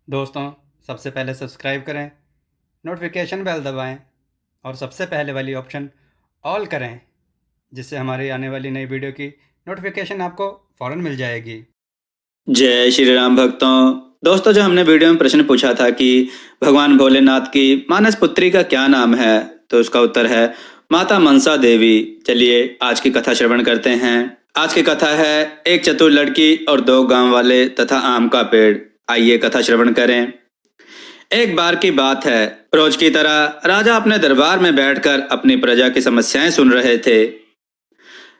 दोस्तों, सबसे पहले सब्सक्राइब करें, नोटिफिकेशन बेल दबाएं और सबसे पहले वाली ऑप्शन ऑल करें, जिससे हमारी आने वाली नई वीडियो की नोटिफिकेशन आपको फ़ौरन मिल जाएगी। जय श्री राम भक्तों। दोस्तों, जो हमने वीडियो में प्रश्न पूछा था कि भगवान भोलेनाथ की मानस पुत्री का क्या नाम है, तो उसका उत्तर है माता मनसा देवी। चलिए आज की कथा श्रवण करते हैं। आज की कथा है एक चतुर लड़की और दो गांव वाले तथा आम का पेड़। आइए कथा श्रवण करें। एक बार की बात है, रोज की तरह राजा अपने दरबार में बैठकर अपनी प्रजा की समस्याएं सुन रहे थे।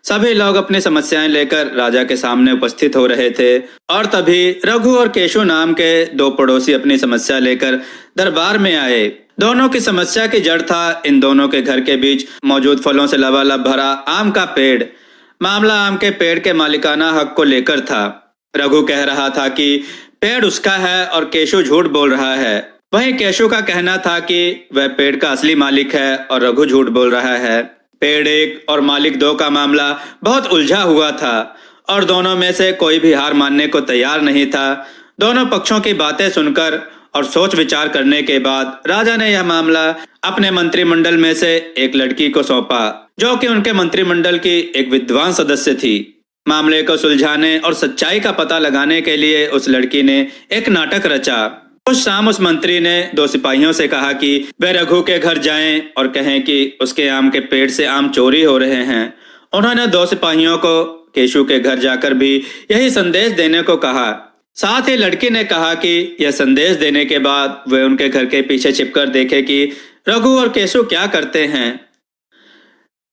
सभी लोग अपनी समस्याएं लेकर राजा के सामने उपस्थित हो रहे थे और तभी रघु और केशु नाम के दो पड़ोसी अपनी समस्या लेकर दरबार में आए। दोनों की समस्या की जड़ था इन दोनों के घर के बीच मौजूद फलों से लबालब भरा आम का पेड़। मामला आम के पेड़ के मालिकाना हक को लेकर था। रघु कह रहा था कि पेड़ उसका है और केशु झूठ बोल रहा है। वहीं केशु का कहना था कि वह पेड़ का असली मालिक है और रघु झूठ बोल रहा है। पेड़ एक और मालिक दो का मामला बहुत उलझा हुआ था और दोनों में से कोई भी हार मानने को तैयार नहीं था। दोनों पक्षों की बातें सुनकर और सोच विचार करने के बाद राजा ने यह मामला अपने मंत्रिमंडल में से एक लड़की को सौंपा, जो कि उनके मंत्रिमंडल की एक विद्वान सदस्य थी। मामले को सुलझाने और सच्चाई का पता लगाने के लिए उस लड़की ने एक नाटक रचा। उस शाम उस मंत्री ने दो सिपाहियों से कहा कि वे रघु के घर जाएं और कहें कि उसके आम के पेड़ से आम चोरी हो रहे हैं। उन्होंने दो सिपाहियों को केशु के घर जाकर भी यही संदेश देने को कहा। साथ ही लड़की ने कहा कि यह संदेश देने के बाद वे उनके घर के पीछे छिपकर देखे कि रघु और केशु क्या करते हैं।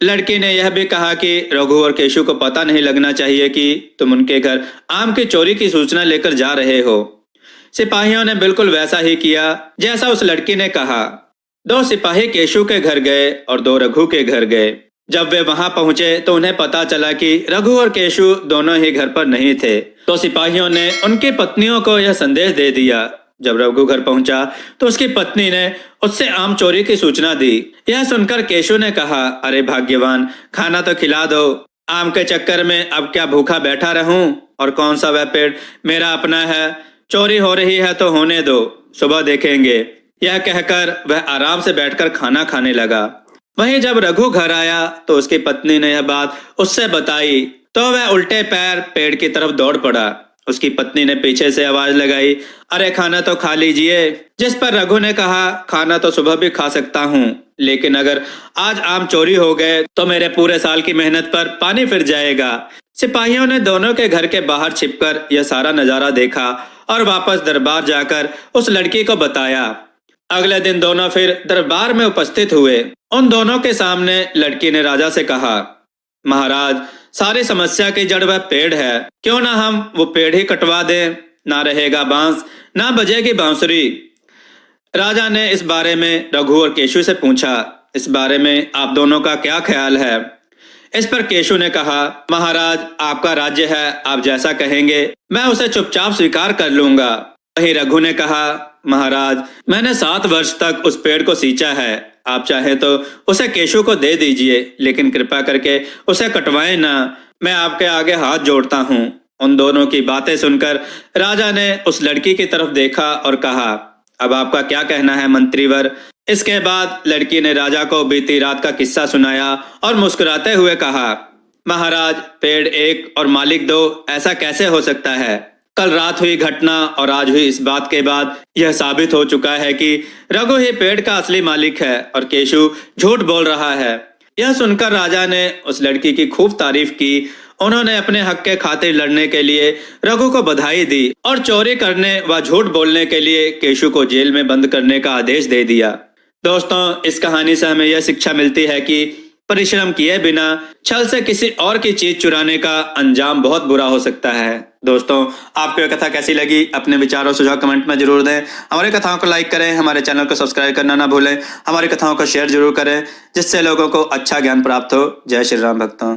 लड़की ने यह भी कहा कि रघु और केशु को पता नहीं लगना चाहिए कि तुम उनके घर आम की चोरी की सूचना लेकर जा रहे हो। सिपाहियों ने बिल्कुल वैसा ही किया जैसा उस लड़की ने कहा। दो सिपाही केशु के घर गए और दो रघु के घर गए। जब वे वहां पहुंचे तो उन्हें पता चला कि रघु और केशु दोनों ही घर पर नहीं थे। तो सिपाहियों ने उनकी पत्नियों को यह संदेश दे दिया। जब रघु घर पहुंचा तो उसकी पत्नी ने उससे आम चोरी की सूचना दी। यह सुनकर केशु ने कहा, अरे भाग्यवान, खाना तो खिला दो। आम के चक्कर में अब क्या भूखा बैठा रहूं? और कौन सा वह पेड़ मेरा अपना है? चोरी हो रही है तो होने दो, सुबह देखेंगे। यह कहकर वह आराम से बैठकर खाना खाने लगा। वहीं जब रघु घर आया तो उसकी पत्नी ने यह बात उससे बताई तो वह उल्टे पैर पेड़ की तरफ दौड़ पड़ा। उसकी पत्नी ने पीछे से आवाज लगाई, अरे खाना तो खा लीजिए। जिस पर रघु ने कहा, खाना तो सुबह भी खा सकता हूँ, लेकिन अगर आज आम चोरी हो गए तो मेरे पूरे साल की मेहनत पर पानी फिर जाएगा। सिपाहियों ने दोनों के घर के बाहर छिपकर यह सारा नजारा देखा और वापस दरबार जाकर उस लड़की को बताया। अगले दिन दोनों फिर दरबार में उपस्थित हुए। उन दोनों के सामने लड़की ने राजा से कहा, महाराज, सारी समस्या की जड़ वह पेड़ है। क्यों ना हम वो पेड़ ही कटवा दें? ना रहेगा बांस, ना बजेगी बांसुरी। राजा ने इस बारे में रघु और केशु से पूछा, इस बारे में आप दोनों का क्या ख्याल है? इस पर केशु ने कहा, महाराज, आपका राज्य है, आप जैसा कहेंगे मैं उसे चुपचाप स्वीकार कर लूंगा। वहीं रघु ने कहा, महाराज, मैंने 7 वर्ष तक उस पेड़ को सींचा है। आप चाहे तो उसे केशु को दे दीजिए, लेकिन कृपा करके उसे कटवाएं ना। मैं आपके आगे हाथ जोड़ता हूँ। उन दोनों की बातें सुनकर राजा ने उस लड़की की तरफ देखा और कहा, अब आपका क्या कहना है मंत्रीवर? इसके बाद लड़की ने राजा को बीती रात का किस्सा सुनाया और मुस्कुराते हुए कहा, महाराज, पेड़ एक और मालिक दो, ऐसा कैसे हो सकता है? कल रात हुई घटना और आज हुई इस बात के बाद यह साबित हो चुका है कि रघु ही पेड़ का असली मालिक है और केशु झूठ बोल रहा है। यह सुनकर राजा ने उस लड़की की खूब तारीफ की। उन्होंने अपने हक के खातिर लड़ने के लिए रघु को बधाई दी और चोरी करने व झूठ बोलने के लिए केशु को जेल में बंद करने का आदेश दे दिया। दोस्तों, इस कहानी से हमें यह शिक्षा मिलती है कि परिश्रम किए बिना छल से किसी और की चीज चुराने का अंजाम बहुत बुरा हो सकता है। दोस्तों, आपको यह कथा कैसी लगी? अपने विचार और सुझाव कमेंट में जरूर दें। हमारी कथाओं को लाइक करें, हमारे चैनल को सब्सक्राइब करना ना भूलें। हमारी कथाओं को शेयर जरूर करें, जिससे लोगों को अच्छा ज्ञान प्राप्त हो। जय श्री राम भक्तों।